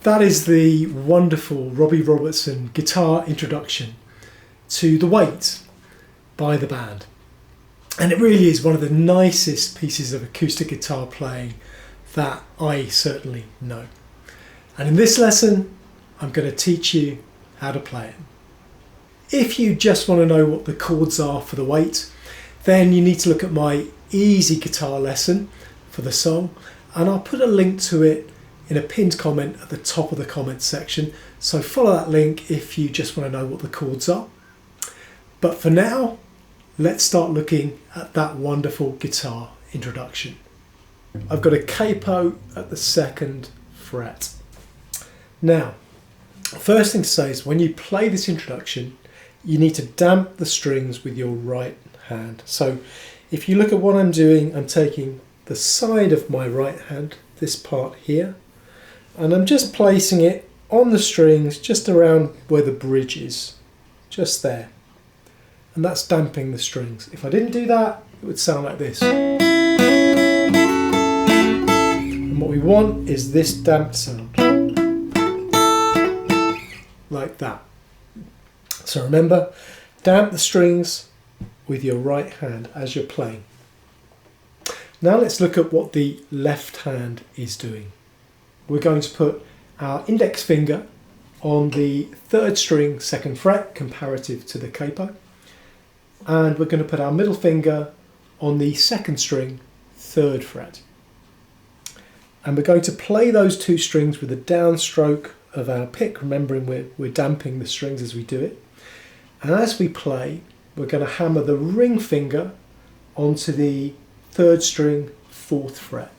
that is the wonderful Robbie Robertson guitar introduction to The Weight by the band. And it really is one of the nicest pieces of acoustic guitar playing that I certainly know. And in this lesson, I'm going to teach you how to play it. If you just want to know what the chords are for The Weight, then you need to look at my easy guitar lesson for the song, and I'll put a link to it in a pinned comment at the top of the comments section, so follow that link if you just want to know what the chords are. But for now, let's start looking at that wonderful guitar introduction. I've got a capo at the 2nd fret. Now, first thing to say is when you play this introduction, you need to damp the strings with your right hand. So if you look at what I'm doing, I'm taking the side of my right hand, this part here, and I'm just placing it on the strings just around where the bridge is, just there. And that's damping the strings. If I didn't do that, it would sound like this. And what we want is this damped sound, like that. So remember, damp the strings with your right hand as you're playing. Now let's look at what the left hand is doing. We're going to put our index finger on the 3rd string 2nd fret comparative to the capo, and we're going to put our middle finger on the 2nd string 3rd fret, and we're going to play those 2 strings with a downstroke of our pick, remembering we're damping the strings as we do it. And as we play, we're going to hammer the ring finger onto the 3rd string 4th fret,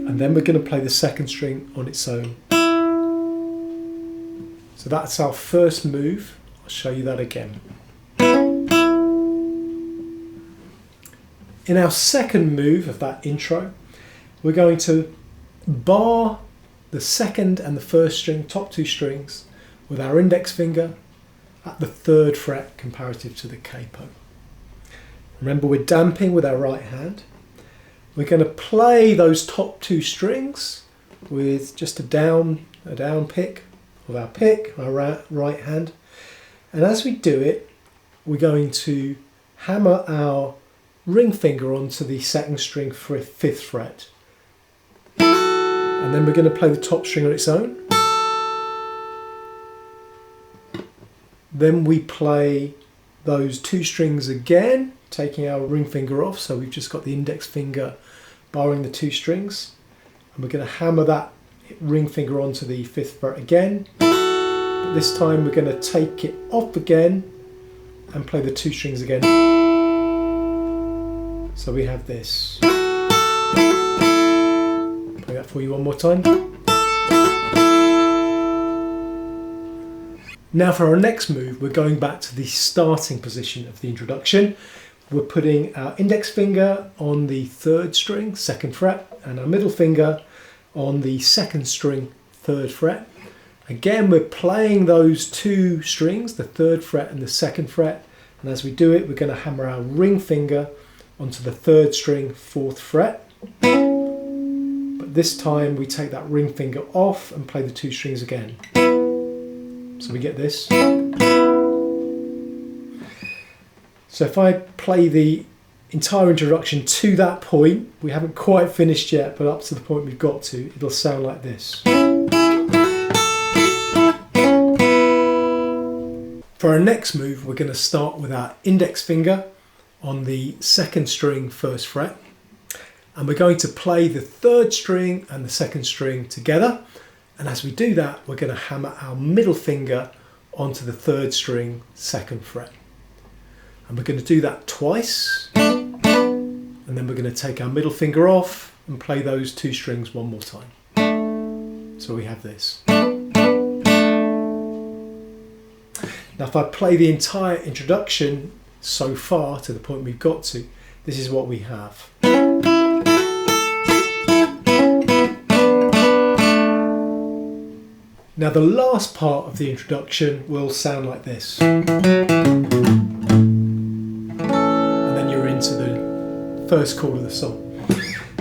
and then we're going to play the 2nd string on its own. So that's our first move. I'll show you that again. In our second move of that intro, we're going to bar the 2nd and the 1st string, top 2 strings, with our index finger at the 3rd fret comparative to the capo. Remember, we're damping with our right hand. We're going to play those top 2 strings with just a down pick of our pick, our right hand. And as we do it, we're going to hammer our ring finger onto the 2nd string 5th fret. And then we're going to play the top string on its own. Then we play those 2 strings again, taking our ring finger off, so we've just got the index finger barring the 2 strings. And we're going to hammer that ring finger onto the 5th fret again. But this time we're going to take it off again and play the 2 strings again. So we have this. Play that for you one more time. Now for our next move, we're going back to the starting position of the introduction. We're putting our index finger on the 3rd string, 2nd fret, and our middle finger on the 2nd string, 3rd fret. Again, we're playing those 2 strings, the 3rd fret and the 2nd fret, and as we do it, we're going to hammer our ring finger onto the 3rd string, 4th fret. But this time we take that ring finger off and play the 2 strings again. So we get this. So if I play the entire introduction to that point, we haven't quite finished yet, but up to the point we've got to, it'll sound like this. For our next move, we're going to start with our index finger on the 2nd string 1st fret, and we're going to play the 3rd string and the 2nd string together. And as we do that, we're going to hammer our middle finger onto the 3rd string 2nd fret. And we're going to do that twice. And then we're going to take our middle finger off and play those 2 strings one more time. So we have this. Now if I play the entire introduction so far to the point we've got to, this is what we have. Now the last part of the introduction will sound like this. And then you're into the first chord of the song.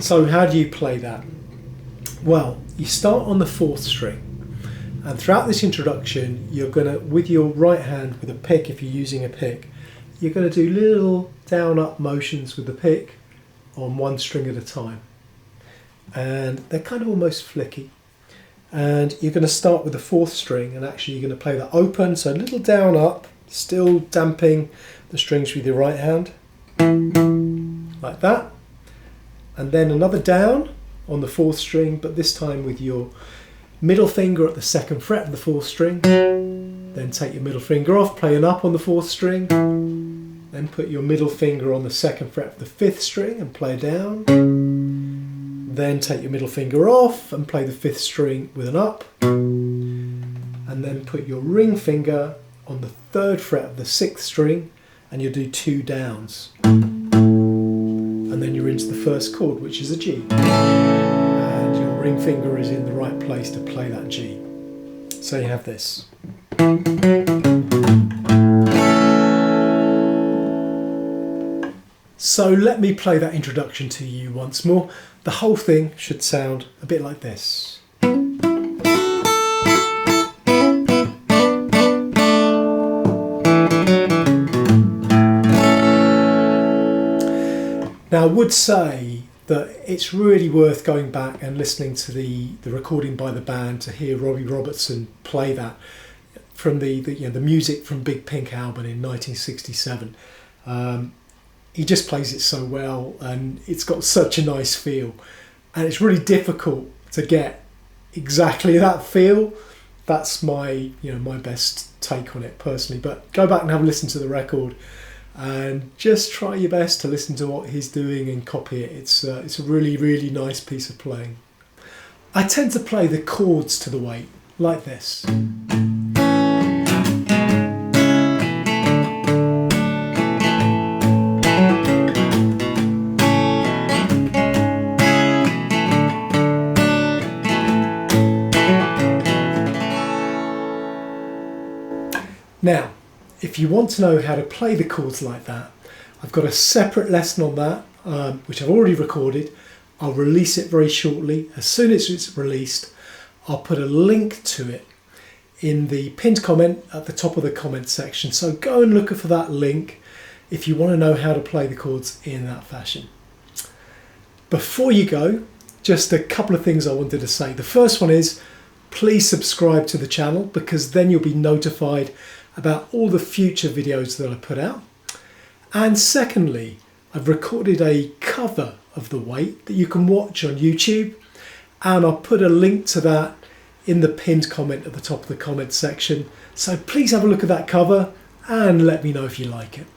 So how do you play that? Well, you start on the 4th string, and throughout this introduction you're going to, with your right hand with a pick, if you're using a pick, you're going to do little down up motions with the pick on one string at a time, and they're kind of almost flicky. And you're going to start with the 4th string, and actually you're going to play that open, so a little down up, still damping the strings with your right hand like that, and then another down on the 4th string, but this time with your middle finger at the 2nd fret of the 4th string. Then take your middle finger off, play an up on the 4th string, then put your middle finger on the 2nd fret of the 5th string and play a down, then take your middle finger off and play the 5th string with an up, and then put your ring finger on the 3rd fret of the 6th string and you'll do 2 downs, and then you're into the first chord, which is a G, and your ring finger is in the right place to play that G. So you have this. So let me play that introduction to you once more. The whole thing should sound a bit like this. Now, I would say that it's really worth going back and listening to the recording by the band to hear Robbie Robertson play that from the music from Big Pink album in 1967. He just plays it so well, and it's got such a nice feel, and it's really difficult to get exactly that feel. That's my my best take on it personally, but go back and have a listen to the record and just try your best to listen to what he's doing and copy it. It's a really, really nice piece of playing. I tend to play the chords to the weight like this. Now, if you want to know how to play the chords like that, I've got a separate lesson on that, which I've already recorded. I'll release it very shortly. As soon as it's released, I'll put a link to it in the pinned comment at the top of the comment section. So go and look for that link if you want to know how to play the chords in that fashion. Before you go, just a couple of things I wanted to say. The first one is, please subscribe to the channel, because then you'll be notified about all the future videos that I put out. And secondly, I've recorded a cover of The Weight that you can watch on YouTube, and I'll put a link to that in the pinned comment at the top of the comment section. So please have a look at that cover and let me know if you like it.